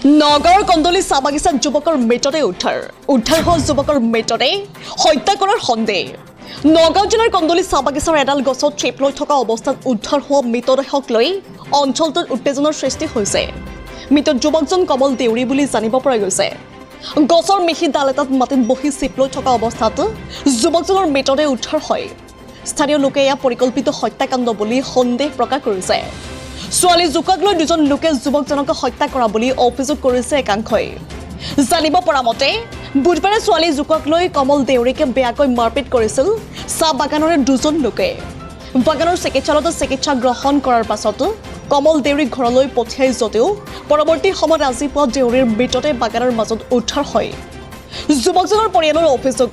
নগাঁৱৰ কন্দলি চাহ বাগিচাত যুৱকৰ মৃতদেহ উদ্ধাৰ হোৱা যুৱকৰ মৃতদেহ হত্যা কৰাৰ সন্দেহ নগাঁও জিলাৰ কন্দলি চাহ বাগিচাৰ এডাল গছত চেপ লৈ থকা অৱস্থাত উদ্ধাৰ হোৱা মৃতদেহক লৈ অঞ্চলটোত উত্তেজনাৰ সৃষ্টি হৈছে মৃত যুৱকজন কমল দেউৰী বুলি জানিব পৰা গৈছে গছৰ মিহি ডাল এটাত মাটিত বহি চেপ লৈ থকা অৱস্থাত যুৱকজনৰ মৃতদেহ উদ্ধাৰ হয় স্থানীয় লোকে এয়া পৰিকল্পিত হত্যাকাণ্ড বুলি সন্দেহ প্ৰকাশ কৰিছে ছোৱালী জোকাক লৈ দুজন লোকে যুৱকজনক হত্যা কৰা বুলি অভিযোগ কৰিছে একাংশই জানিব পৰা মতে বুধবাৰে ছোৱালী জোকাক লৈ কমল দেউৰীকে বেয়াকৈ মাৰপিট কৰিছিল চাহ বাগানৰে দুজন লোকে বাগানৰ চিকিৎসালয়ত চিকিৎসা গ্ৰহণ কৰাৰ পাছত কমল দেউৰীক ঘৰলৈ পঠিয়াই যদিও পৰৱৰ্তী সময়ত আজি পুৱা দেউৰীৰ মৃতদেহ বাগানৰ মাজত উদ্ধাৰ হয় যুৱকজনৰ পৰিয়ালৰ অভিযোগ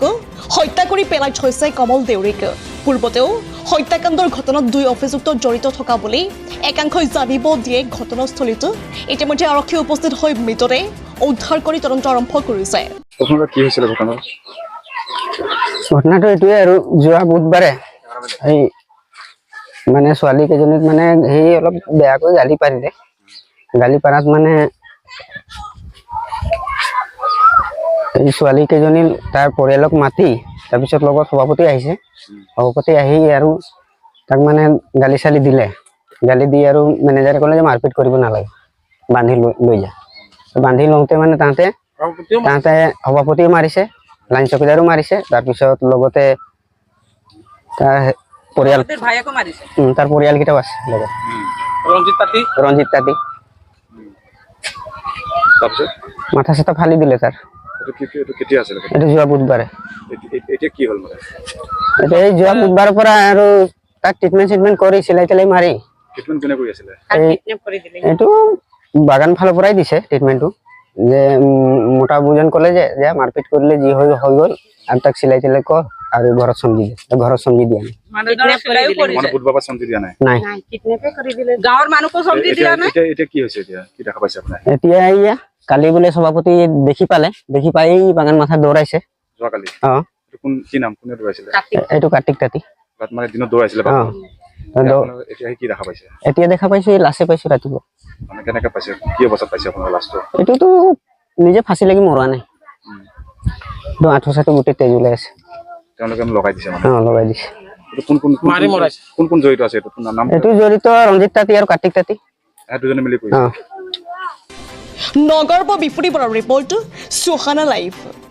হত্যা কৰি পেলাই থৈছে কমল দেউৰীক পূৰ্বতেও হত্যাকাণ্ডৰ ঘটনাত দুই অভিযুক্ত জড়িত থকা বুলি একাংশই জানিব দিয়ে ঘটনাস্থলীত ইতিমধ্যে আৰক্ষী উপস্থিত হৈ মৃতদেহ উদ্ধাৰ কৰি তদন্ত আৰম্ভ কৰিছে কি হৈছিল ঘটনাটো এইটোৱে আৰু যোৱা বুধবাৰে এই মানে ছোৱালী কেইজনীক মানে সেই অলপ বেয়াকৈ গালি পাৰিলে গালি পাৰাত মানে এই ছোৱালী কেইজনী তাৰ পৰিয়ালক মাতি তাৰপিছত লগত সভাপতি আহিছে সভাপতি আহি আৰু তাক মানে গালি চালি দিলে গালি দি আৰু মেনেজাৰে ক'লে যে মাৰপিট কৰিব নালাগে বান্ধি লৈ যা বান্ধি লওঁতে মানে তাহাঁতে সভাপতিও মাৰিছে লাইন চকীদাৰো মাৰিছে তাৰপিছত লগতে তাৰ পৰিয়াল তাৰ পৰিয়ালকেইটাও আছে লগত ৰঞ্জিত তাঁতী মাথা চাথা ফালি দিলে তাৰ এইটো যোৱা বুধবাৰে এতিয়া এই যোৱা বুধবাৰৰ পৰা আৰু তাক ট্ৰিটমেণ্ট কৰি চিলাই তিলাই মাৰি এইটো বাগান ফালৰ পৰাই দিছে ট্ৰিটমেণ্টটো যে মোটা বুজন ক'লে যে মাৰপিট কৰিলে যি হৈ গ'ল আৰু তাক চিলাই তিলাই কৰ আৰু ঘৰত চমজি দিয়া এতিয়া এয়া কালি বোলে সভাপতি দেখি পাই বাগান মাথা দৌৰাইছে এইটো কাৰ্তিক তাঁতী এতিয়া দেখা পাইছো এই লাছে পাইছো ৰাতিপুৱা এইটোতো নিজে ফাঁচি লাগি মৰোৱা নাই আঁঠু চাঠু গোটেই তেজ ওলাই আছে লগাই দিছে এইটো জড়িত ৰঞ্জিত তাঁতী আৰু কাৰ্তিক তাঁতী নগৰ বিপুৰী বৰাৰ ৰিপৰ্ট সুহানা লাইভ।